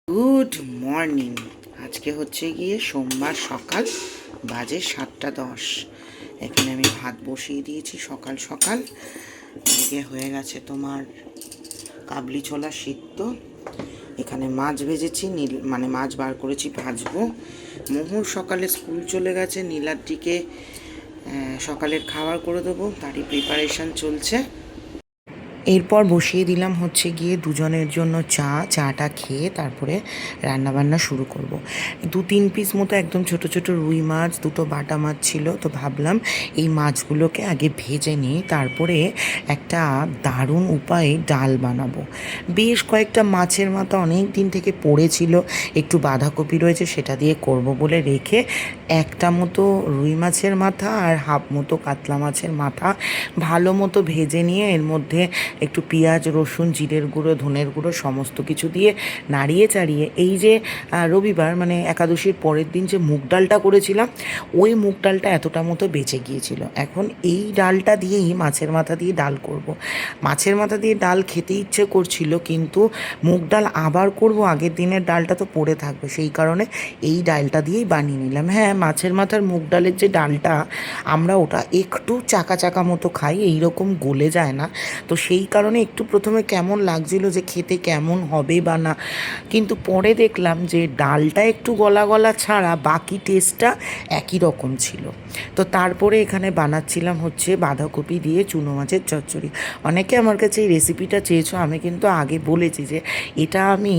Good morning. আজকে হচ্ছে গিয়ে সোমবার সকাল, বাজে 7:10। এখানে আমি ভাত বসিয়ে দিয়েছি সকাল সকাল। এদিকে হয়ে গেছে তোমার কাবলি ছোলা সিদ্ধ। এখানে মাছ ভেজেছি, মাছ বার করেছি ভাজবো। মোহর সকালে স্কুল চলে গেছে, নীলাদ্রিকে সকালের খাবার করে দেবো, তারই প্রিপারেশান চলছে। এরপর বসিয়ে দিলাম হচ্ছে গিয়ে দুজনের জন্য চাটা খেয়ে তারপরে রান্নাবান্না শুরু করব। 2-3 পিস মতো একদম ছোট ছোট রুই মাছ, দুটো বাটা মাছ ছিল, তো ভাবলাম এই মাছগুলোকে আগে ভেজে নিই, তারপরে একটা দারুণ উপায়ে ডাল বানাবো। বেশ কয়েকটা মাছের মাথা অনেক দিন থেকে পড়েছিল, একটু বাঁধাকপি রয়েছে, সেটা দিয়ে করব বলে রেখে একটা মতো রুই মাছের মাথা আর হাফ মতো কাতলা মাছের মাথা ভালো মতো ভেজে নিয়ে এর মধ্যে একটু পেঁয়াজ, রসুন, জিরের গুঁড়ো, ধনের গুঁড়ো সমস্ত কিছু দিয়ে নাড়িয়ে চাড়িয়ে এই যে রবিবার মানে একাদশীর পরের দিন যে মুগ ডালটা করেছিলাম, ওই মুগ ডালটা এতটা মতো বেঁচে গিয়েছিল। এখন এই ডালটা দিয়েই মাছের মাথা দিয়ে ডাল করব। মাছের মাথা দিয়ে ডাল খেতে ইচ্ছে করছিল, কিন্তু মুগ ডাল আবার করব, আগের দিনের ডালটা তো পড়ে থাকবে, সেই কারণে এই ডালটা দিয়েই বানিয়ে নিলাম। হ্যাঁ, মাছের মাথার মুগ ডালের যে ডালটা, আমরা ওটা একটু চাকা চাকা মতো খাই, এইরকম গলে যায় না, তো সেই কারণে একটু প্রথমে কেমন লাগছিল যে খেতে কেমন হবে বা না, কিন্তু পরে দেখলাম যে ডালটা একটু গলা গলা ছাড়া বাকি টেস্টটা একই রকম ছিল। তো তারপরে এখানে বানাচ্ছিলাম হচ্ছে বাঁধাকপি দিয়ে চুনো মাছের চচ্চড়ি। অনেকে আমার কাছে এই রেসিপিটা চেয়েছো, আমি কিন্তু আগে বলেছি যে এটা আমি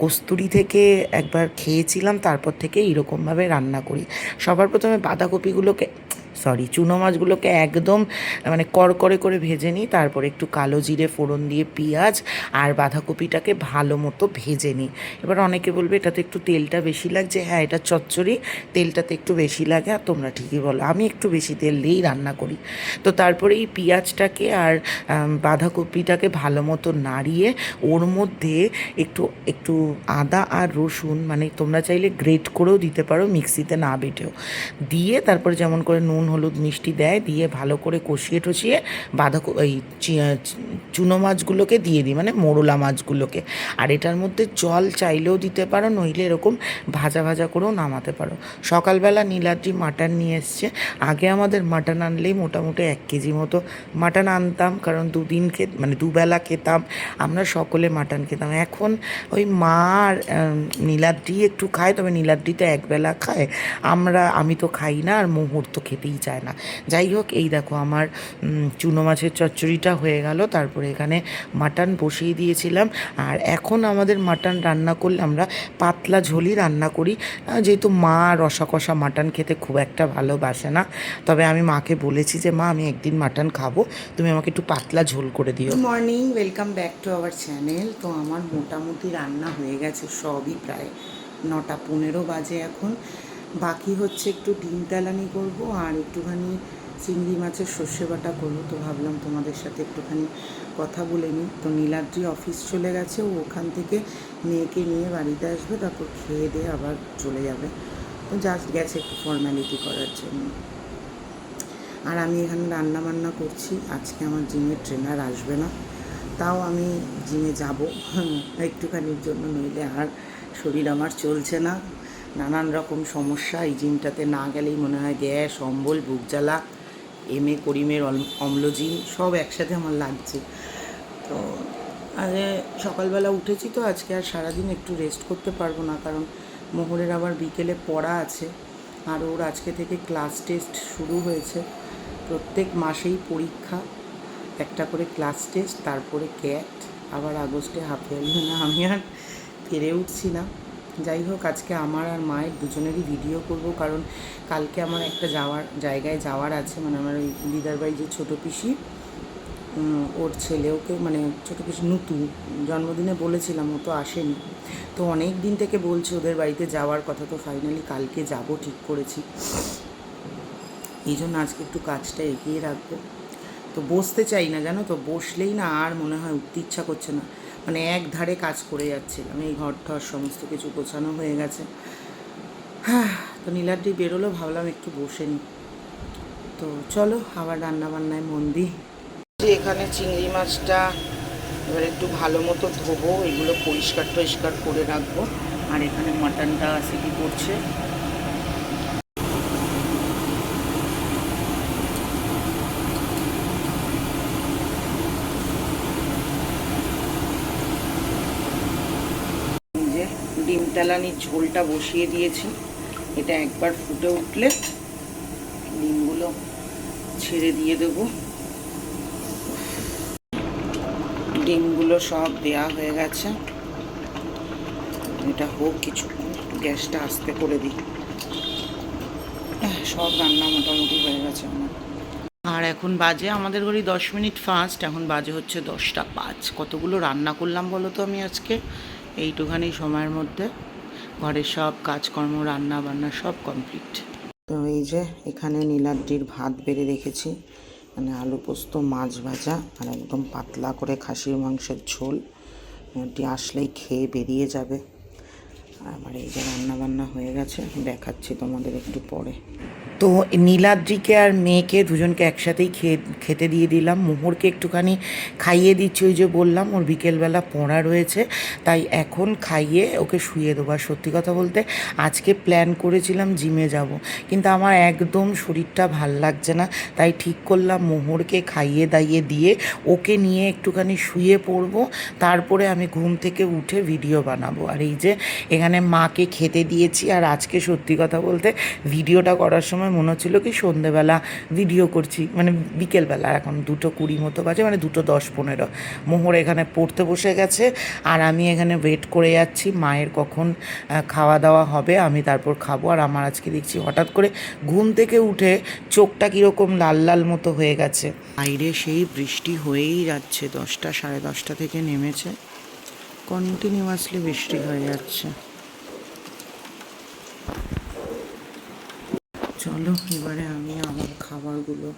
কস্তুরি থেকে একবার খেয়েছিলাম, তারপর থেকে এরকমভাবে রান্না করি। সবার প্রথমে চুনো মাছগুলোকে একদম মানে কড়কড়ে করে ভেজে নিই, তারপর একটু কালো জিরে ফোড়ন দিয়ে পেঁয়াজ আর বাঁধাকপিটাকে ভালো মতো ভেজে নিই। এবার অনেকে বলবে এটাতে একটু তেলটা বেশি লাগছে, হ্যাঁ এটা চচ্চড়ি, তেলটাতে একটু বেশি লাগে, আর তোমরা ঠিকই বলো, আমি একটু বেশি তেল দিয়েই রান্না করি। তো তারপরে এই পেঁয়াজটাকে আর বাঁধাকপিটাকে ভালো মতো নাড়িয়ে ওর মধ্যে একটু একটু আদা আর রসুন, মানে তোমরা চাইলে গ্রেট করেও দিতে পারো, মিক্সিতে না বেটেও, দিয়ে তারপরে যেমন করে নুন হলুদ মিষ্টি দেয়, দিয়ে ভালো করে কষিয়ে টষিয়ে এই চুনো মাছগুলোকে দিয়ে দিই, মানে মোরলা মাছগুলোকে। আর এটার মধ্যে জল চাইলেও দিতে পারো, নইলে এরকম ভাজা ভাজা করেও নামাতে পারো। সকালবেলা নীলাদ্রি মাটন নিয়ে এসছে। আগে আমাদের মাটন আনলেই মোটামুটি 1 কেজি মতো মাটন আনতাম, কারণ দুবেলা খেতাম আমরা, সকলে মাটন খেতাম। এখন ওই মা আর নীলাদ্রি একটু খায়, তবে নীলাদ্রি তো একবেলা খায়, আমি তো খাই না, আর মোহর তো খেতেই চায় না। যাই হোক, এই দেখো আমার চুনো মাছের চচ্চড়িটা হয়ে গেল, তারপরে এখানে মাটন বসিয়ে দিয়েছিলাম। আর এখন আমাদের মাটন রান্না করলে আমরা পাতলা ঝোলই রান্না করি, যেহেতু মা রসা কষা মাটন খেতে খুব একটা ভালোবাসে না। তবে আমি মাকে বলেছি যে মা, আমি একদিন মাটন খাবো, তুমি আমাকে একটু পাতলা ঝোল করে দিও। Good morning, welcome back to our channel. তো আমার মোটামুটি রান্না হয়ে গেছে সবই, প্রায় 9:15 বাজে এখন। বাকি হচ্ছে একটু ডিম তেলানি করবো আর একটুখানি চিংড়ি মাছের সর্ষে বাটা করবো। তো ভাবলাম তোমাদের সাথে একটুখানি কথা বলে নিই। তো নীলাদ্রি অফিস চলে গেছে, ও ওখান থেকে মেয়েকে নিয়ে বাড়িতে আসবে, তারপর খেয়ে দিয়ে আবার চলে যাবে। তো জাস্ট গেছে একটু ফর্ম্যালিটি করার জন্য। আর আমি এখানে রান্না বান্না করছি। আজকে আমার জিমের ট্রেনার আসবে না, তাও আমি জিমে যাব একটুখানির জন্য, নইলে আর শরীর আমার চলছে না। নানান রকম সমস্যা, এই জিমটাতে না গেলেই মনে হয় গ্যাস, অম্বল, বুক জ্বালা, করিমের অম্লজিন সব একসাথে আমার লাগছে। তো আগে সকালবেলা উঠেছি, তো আজকে আর সারাদিন একটু রেস্ট করতে পারবো না, কারণ মোহরের আবার বিকেলে পড়া আছে, আর ওর আজকে থেকে ক্লাস টেস্ট শুরু হয়েছে। প্রত্যেক মাসেই পরীক্ষা, একটা করে ক্লাস টেস্ট, তারপরে ক্যাট, আবার আগস্টে হাফ ইয়ারলি। না, আমি আর পেরে উঠছি না। যাই হোক, আজকে আমার আর মায়ের দুজনেরই ভিডিও করব, কারণ কালকে আমার একটা জায়গায় যাওয়ার আছে, মানে আমার ওই দিদার বাড়ি যে ছোটো পিসি, ওর ছেলেওকে, মানে ছোটো পিসি নতুন জন্মদিনে বলেছিলাম, ও তো আসেনি। তো অনেক দিন থেকে বলছে ওদের বাড়িতে যাওয়ার কথা, তো ফাইনালি কালকে যাব ঠিক করেছি। এই জন্য আজকে একটু কাজটা এগিয়ে রাখবো। তো বসতে চাই না, জানো তো, বসলেই না আর মনে হয় উঠতে ইচ্ছা করছে না, মানে এক ধারে কাজ করে যাচ্ছিলাম। এই ঘর ঠর সমস্ত কিছু গোছানো হয়ে গেছে। হ্যাঁ, তো নীলাদ্রি বেরোলো, ভাবলাম একটু বসে নিই। তো চলো আবার রান্নাবান্নায় মন দিই। এখানে চিংড়ি মাছটা এবার একটু ভালো মতো ধোবো, এগুলো পরিষ্কার টরিষ্কার করে রাখবো। আর এখানে মাটনটা সিটি করছে। যে ডিম তেলানির ঝোলটা বসিয়ে দিয়েছি, এটা একবার ফুটে উঠলে ডিমগুলো ছেড়ে দিয়ে দেবো। ডিমগুলো সব দেয়া হয়ে গেছে, এটা হোক কিছুক্ষণ, গ্যাসটা আস্তে করে দিই। সব রান্না মোটামুটি হয়ে গেছে আমার। আর এখন বাজে আমাদের ঘড়ি 10 মিনিট ফাস্ট, এখন বাজে হচ্ছে 10টা 5। কতগুলো রান্না করলাম বলো তো আমি আজকে এইটুখানি সময়ের মধ্যে। ঘরের সব কাজকর্ম রান্না বান্না সব কমপ্লিট। তো এই যে এখানে নীলাদ্রির ভাত বেড়ে রেখেছি, মানে আলু পোস্ত, মাছ ভাজা আর একদম পাতলা করে খাসির মাংসের ঝোল। এটি আসলেই খেয়ে বেরিয়ে যাবে। আর আমার এই যে রান্না বান্না হয়ে গেছে, দেখাচ্ছি তোমাদের একটু পরে। তো নীলাদ্রিকে আর মেয়েকে দুজনকে একসাথেই খেতে দিয়ে দিলাম। মোহরকে একটুখানি খাইয়ে দিচ্ছি, ওই যে বললাম ওর বিকেলবেলা পড়া রয়েছে, তাই এখন খাইয়ে ওকে শুয়ে দেবো। আর সত্যি কথা বলতে আজকে প্ল্যান করেছিলাম জিমে যাব, কিন্তু আমার একদম শরীরটা ভাল লাগছে না, তাই ঠিক করলাম মোহরকে খাইয়ে দাইয়ে দিয়ে ওকে নিয়ে একটুখানি শুয়ে পড়বো, তারপরে আমি ঘুম থেকে উঠে ভিডিও বানাবো। আর এই যে এখানে মাকে খেতে দিয়েছি। আর আজকে সত্যি কথা বলতে ভিডিওটা করার সময় মনে হচ্ছিলো কি সন্ধেবেলা ভিডিও করছি, মানে বিকেলবেলা। এখন 2:20 মতো বাজে, মানে 2:10-15। মোহর এখানে পড়তে বসে গেছে, আর আমি এখানে ওয়েট করে যাচ্ছি মায়ের কখন খাওয়া দাওয়া হবে, আমি তারপর খাবো। আর আমার আজকে দেখছি হঠাৎ করে ঘুম থেকে উঠে চোখটা কীরকম লাল লাল মতো হয়ে গেছে। বাইরে সেই বৃষ্টি হয়েই যাচ্ছে, 10টা 10:30 থেকে নেমেছে, কন্টিনিউয়াসলি বৃষ্টি হয়ে যাচ্ছে। চলো এবারে আমি আমার খাবারগুলো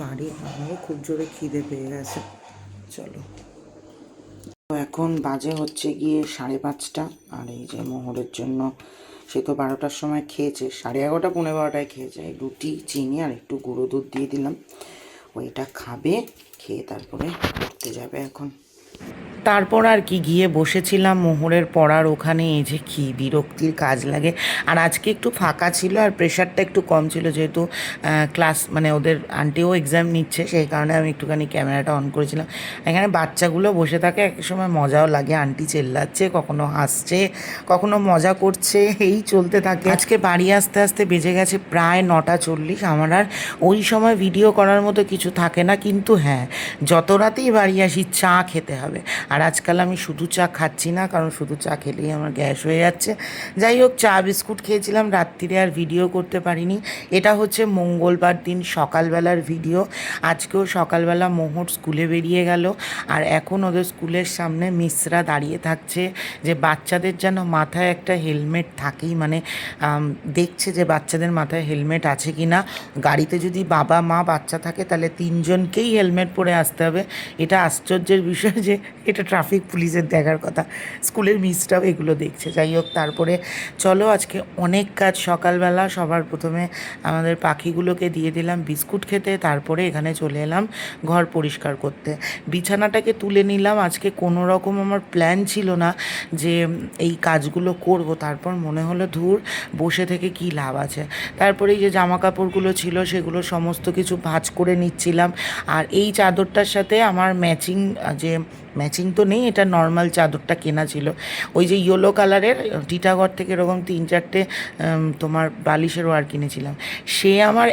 বাড়ি, আমারও খুব জোরে খিদে পেয়ে গেছে। চলো, এখন বাজে হচ্ছে গিয়ে 5:30। আর এই যে মোহরের জন্য, সে তো 12টার সময় খেয়েছে, 11:30 12টায় খেয়েছে। রুটি, চিনি আর একটু গুঁড়ো দুধ দিয়ে দিলাম, ওইটা খাবে, খেয়ে তারপরে পড়তে যাবে এখন। তারপর আর কি গিয়ে বসেছিলাম মোহরের পড়ার ওখানে। এই যে কী বিরক্তির কাজ লাগে। আর আজকে একটু ফাঁকা ছিল আর প্রেশারটা একটু কম ছিল, যেহেতু ক্লাস মানে ওদের আন্টিও এক্সাম নিচ্ছে, সেই কারণে আমি একটুখানি ক্যামেরাটা অন করেছিলাম। এখানে বাচ্চাগুলো বসে থাকে, এক সময় মজাও লাগে, আন্টি চেল্লাচ্ছে, কখনো হাসছে, কখনো মজা করছে, এই চলতে থাকে। আজকে বাড়ি আসতে আসতে বেজে গেছে প্রায় 9:40। আমার আর ওই সময় ভিডিও করার মতো কিছু থাকে না, কিন্তু হ্যাঁ, যত রাতেই বাড়ি আসি চা খেতে হবে। আর আজকাল আমি শুধু চা খাচ্ছি না, কারণ শুধু চা খেলেই আমার গ্যাস হয়ে যাচ্ছে। যাই হোক, চা বিস্কুট খেয়েছিলাম, রাত্রিরে আর ভিডিও করতে পারিনি। এটা হচ্ছে মঙ্গলবার দিন সকালবেলার ভিডিও। আজকেও সকালবেলা মোহর স্কুলে বেরিয়ে গেল, আর এখন ওদের স্কুলের সামনে মিসরা দাঁড়িয়ে থাকছে যে বাচ্চাদের যেন মাথায় একটা হেলমেট থাকেই, মানে দেখছে যে বাচ্চাদের মাথায় হেলমেট আছে কি না। গাড়িতে যদি বাবা মা বাচ্চা থাকে তাহলে 3জনকেই হেলমেট পরে আসতে হবে। এটা আশ্চর্যের বিষয় যে এটা ট্রাফিক পুলিশের দেখার কথা, স্কুলের মিসরাও এগুলো দেখছে। যাই হোক, তারপরে চলো আজকে অনেক কাজ। সকালবেলা সবার প্রথমে আমাদের পাখিগুলোকে দিয়ে দিলাম বিস্কুট খেতে, তারপরে এখানে চলে এলাম ঘর পরিষ্কার করতে, বিছানাটাকে তুলে নিলাম। আজকে কোনো রকম আমার প্ল্যান ছিল না যে এই কাজগুলো করব, তারপর মনে হলো ধুর বসে থেকে কি লাভ আছে। তারপরে এই যে জামা কাপড়গুলো ছিল সেগুলো সমস্ত কিছু ভাঁজ করে নিচ্ছিলাম। আর এই চাদরটার সাথে আমার ম্যাচিং, যে ম্যাচিং তো নেই, এটা নর্মাল চাদরটা কেনা ছিল, ওই যে ইয়েলো কালারের, টিটাগড় থেকে এরকম 3-4টে তোমার বালিশের ওয়ার কিনেছিলাম। সে আমার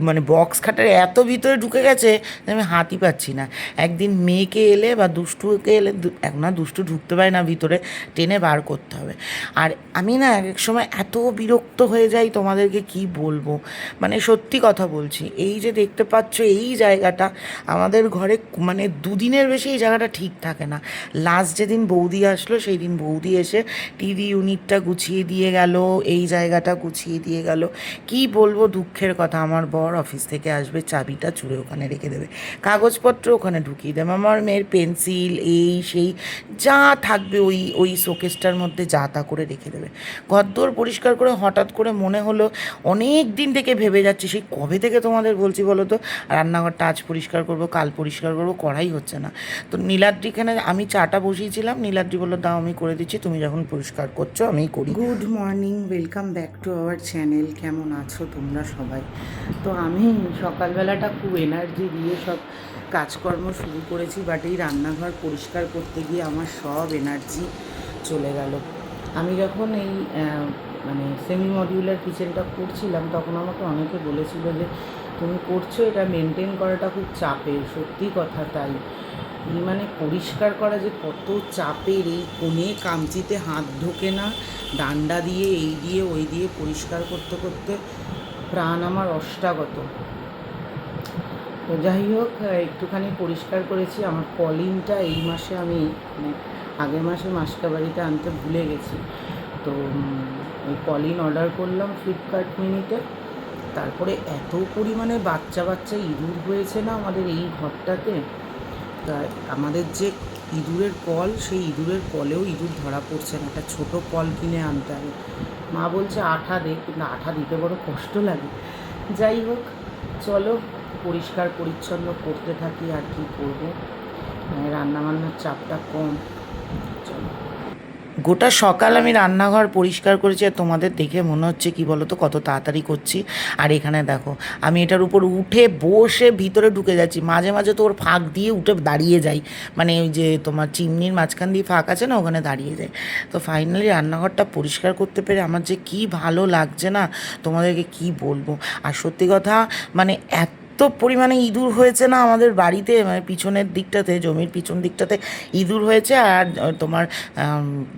মানে বক্স খাটের এত ভিতরে ঢুকে গেছে যে আমি হাতই পাচ্ছি না। একদিন মেয়েকে এলে বা দুষ্টুকে এলে, এখন না দুষ্টু ঢুকতে পারে না ভিতরে, টেনে বার করতে হবে। আর আমি না এক সময় এত বিরক্ত হয়ে যাই, তোমাদেরকে কি বলবো, মানে সত্যি কথা বলছি। এই যে দেখতে পাচ্ছ এই জায়গাটা আমাদের ঘরে, মানে 2 দিনের বেশি এই জায়গাটা ঠিক থাকে না। লাস্ট যেদিন বৌদি আসলো সেই দিন বৌদি এসে টিভি ইউনিটটা গুছিয়ে দিয়ে গেল, এই জায়গাটা গুছিয়ে দিয়ে গেল। কি বলবো, দুঃখের কথা। আমার বর অফিস থেকে আসবে, চাবিটা চুরে ওখানে রেখে দেবে, কাগজপত্র ওখানে ঢুকিয়ে দেবে, আমার মেয়ের পেন্সিল এই সেই যা থাকবে ওই ওই শোকেসটার মধ্যে যা তা করে রেখে দেবে। ঘরদোর পরিষ্কার করে হঠাৎ করে মনে হলো, অনেক দিন থেকে ভেবে যাচ্ছি, সেই কবে থেকে তোমাদের বলছি বলো তো, রান্নাঘরটা আজ পরিষ্কার করবো, কাল পরিষ্কার করবো, করাই হচ্ছে না। তো নীলাদ্রি এখানে আমি চাটা বসিয়েছিলাম, নীলাদ্রি বললো দাও আমি করে দিচ্ছি, তুমি যখন পরিষ্কার করছো আমিই করি। Good morning, welcome back to our channel. কেমন আছো তোমরা সবাই? তো আমি সকালবেলাটা খুব এনার্জি দিয়ে সব কাজকর্ম শুরু করেছি, বাট এই রান্নাঘর পরিষ্কার করতে গিয়ে আমার সব এনার্জি চলে গেল। আমি যখন এই মানে সেমি মডিউলার কিচেনটা করছিলাম তখন আমাকে অনেকে বলেছিল যে তুমি করছো, এটা মেনটেন করাটা খুব চাপের। সত্যি কথা তাই। মানে পরিষ্কার করা যে কত চাপের, এই কোণে কামচিতে হাত ঢোকে না, ডান্ডা দিয়ে এই দিয়ে ওই দিয়ে পরিষ্কার করতে করতে প্রাণ আমার অষ্টাগত। তো যাই হোক, একটুখানি পরিষ্কার করেছি। আমার কলিংটা এই মাসে আমি মানে আগের মাসে মাসকাবাড়িতে আনতে ভুলে গেছি, তো ওই কলিন অর্ডার করলাম ফ্লিপকার্ট মিনিতে। তারপরে এত পরিমাণে বাচ্চা বাচ্চা ইঁদুর হয়েছে না আমাদের এই ঘরটাতে, তা আমাদের যে ইঁদুরের কল, সেই ইঁদুরের কলেও ইঁদুর ধরা পড়ছে না। একটা ছোটো কল কিনে আনতে হবে। মা বলছে আঠা দে, কিন্তু আঠা দিতে বড় কষ্ট লাগে। যাই হোক, চলো পরিষ্কার পরিচ্ছন্ন করতে থাকি। আর কি করবো, রান্নাবান্নার চাপটা কম। চলো, গোটা সকাল আমি রান্নাঘর পরিষ্কার করেছি, আর তোমাদের দেখে মনে হচ্ছে কি বলো তো কত তাড়াতাড়ি করছি। আর এখানে দেখো আমি এটার উপর উঠে বসে ভিতরে ঢুকে যাচ্ছি, মাঝে মাঝে তো ওর ফাঁক দিয়ে উঠে দাঁড়িয়ে যাই, মানে ওই যে তোমার চিমনির মাঝখান দিয়ে ফাঁক আছে না, ওখানে দাঁড়িয়ে যাই। তো ফাইনালি রান্নাঘরটা পরিষ্কার করতে পেরে আমার যে কি ভালো লাগছে না, তোমাদেরকে কি বলবো। আর সত্যি কথা মানে এত পরিমাণে ইঁদুর হয়েছে না আমাদের বাড়িতে, মানে পিছনের দিকটাতে, জমির পিছন দিকটাতে ইঁদুর হয়েছে। আর তোমার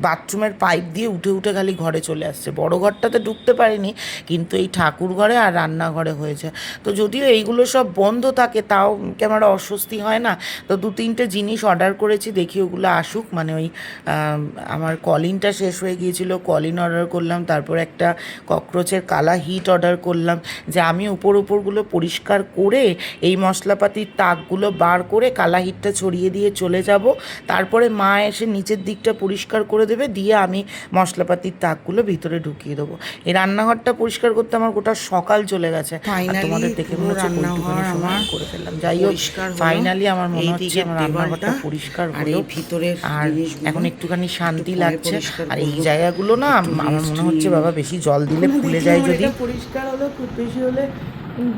বাথরুমের পাইপ দিয়ে উঠে উঠে খালি ঘরে চলে আসছে। বড় ঘরটাতে ঢুকতে পারিনি, কিন্তু এই ঠাকুর ঘরে আর রান্নাঘরে হয়েছে। তো যদিও এইগুলো সব বন্ধ থাকে, তাও কেমন অস্বস্তি হয় না। তো 2-3টে জিনিস অর্ডার করেছি, দেখি ওগুলো আসুক। মানে ওই আমার কলিনটা শেষ হয়ে গিয়েছিল, কলিন অর্ডার করলাম। তারপর একটা ককরোচের কালা হিট অর্ডার করলাম, যে আমি উপরগুলো পরিষ্কার করে এই মশলাপাতির তাকগুলো বার করে কালা হিটটা ছড়িয়ে দিয়ে চলে যাব। তারপরে মা এসে নিচের দিকটা পরিষ্কার করে দেবে, দিয়ে আমি মশলাপাতির তাকগুলো ভিতরে ঢুকিয়ে দেবো। এই রান্নাঘরটা পরিষ্কার করতে আমার গোটা সকাল চলে গেছে। তোমাদের দেখে মনে হচ্ছে সময় করে ফেললাম। যাই হোক, ফাইনালি আমার মনে হচ্ছে আমার রান্নাঘরটা পরিষ্কার হলো, আর এখন একটুখানি শান্তি লাগছে। আর এই জায়গাগুলো না আমার মনে হচ্ছে বাবা বেশি জল দিলে ফুলে যায়। যদি পরিষ্কার হলো খুব বেশি হলে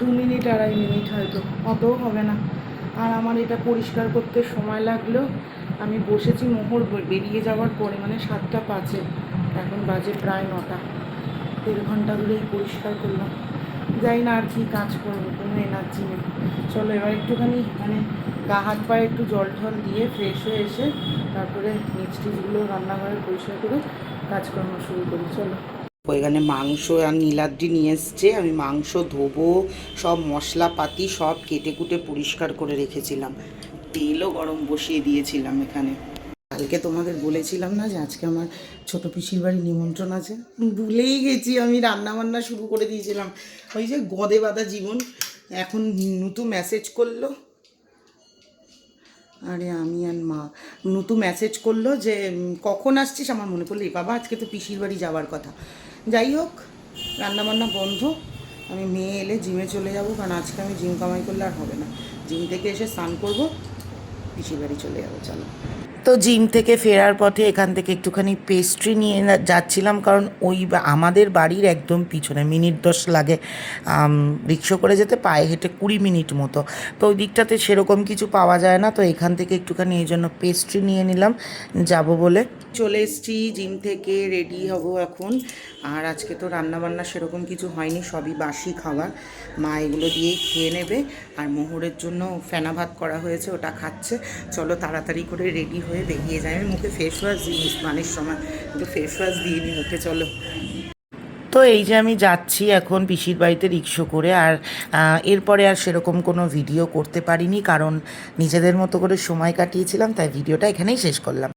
2 মিনিট 2.5 মিনিট, হয়তো অতও হবে না। আর আমার এটা পরিষ্কার করতে সময় লাগলো। আমি বসেছি মোহর বেরিয়ে যাওয়ার পরে, মানে 7টা 5-এ, এখন বাজে প্রায় 9টা। 1.5 ঘন্টা ধরেই পরিষ্কার করলাম। যাই না আর কি কাজ করবো, কোনো এনার্জি নেই। চলো এবার একটুখানি মানে গা হাত পায়ে একটু জল ঠল দিয়ে ফ্রেশ হয়ে এসে তারপরে মিষ্টিগুলো রান্নাঘরে পরিষ্কার করে কাজকর্ম শুরু করি। চলো, এখানে মাংস আর নীলাদ্রি নিয়ে এসছে, আমি মাংস ধোবো, সব মশলাপাতি সব কেটে কুটে পরিষ্কার করে রেখেছিলাম। তেলও গরম বসিয়ে দিয়েছিলাম এখানে। কালকে তোমাদের বলেছিলাম না যে আজকে আমার ছোটো পিসির বাড়ি নিমন্ত্রণ আছে, ভুলেই গেছি। আমি রান্নাবান্না শুরু করে দিয়েছিলাম। ওই যে গদে বাঁধা জীবন। এখন নতুন মেসেজ করলো, আরে আমি আর মা, নতুন মেসেজ করলো যে কখন আসছিস। আমার মনে পড়লো বাবা আজকে তো পিসির বাড়ি যাওয়ার কথা। যাই হোক, রান্নাবান্না বন্ধ। আমি মেয়ে এলে জিমে চলে যাব, কারণ আজকে আমি জিম কামাই করলে আর হবে না। জিম থেকে এসে স্নান করবো, পিসির বাড়ি চলে যাবো। চলো, তো জিম থেকে ফেরার পথে এখান থেকে একটুখানি পেস্ট্রি নিয়ে যাচ্ছিলাম, কারণ ওই আমাদের বাড়ির একদম পিছনে, মিনিট 10 লাগে রিক্সা করে যেতে, পায়ে হেঁটে 20 মিনিট মতো। তো ওই দিকটাতে সেরকম কিছু পাওয়া যায় না, তো এখান থেকে একটুখানি এই জন্য পেস্ট্রি নিয়ে নিলাম যাব বলে। চলে এসেছি জিম থেকে, রেডি হব এখন। আর আজকে তো রান্নাবান্না সেরকম কিছু হয়নি, সবই বাসি খাবার। মা এগুলো দিয়েই খেয়ে নেবে। আর মোহরের জন্য ফেনা ভাত করা হয়েছে, ওটা খাচ্ছে। চলো তাড়াতাড়ি করে রেডি হয়ে বেরিয়ে যায়। আমি মুখে ফেস ওয়াশ দিই স্নানের সময়, একটু ফেস ওয়াশ দিয়ে নিই মুখে। চলো, তো এই যে আমি যাচ্ছি এখন পিসির বাড়িতে রিক্সা করে। আর এরপরে আর সেরকম কোনো ভিডিও করতে পারিনি, কারণ নিজেদের মতো করে সময় কাটিয়েছিলাম, তাই ভিডিওটা এখানেই শেষ করলাম।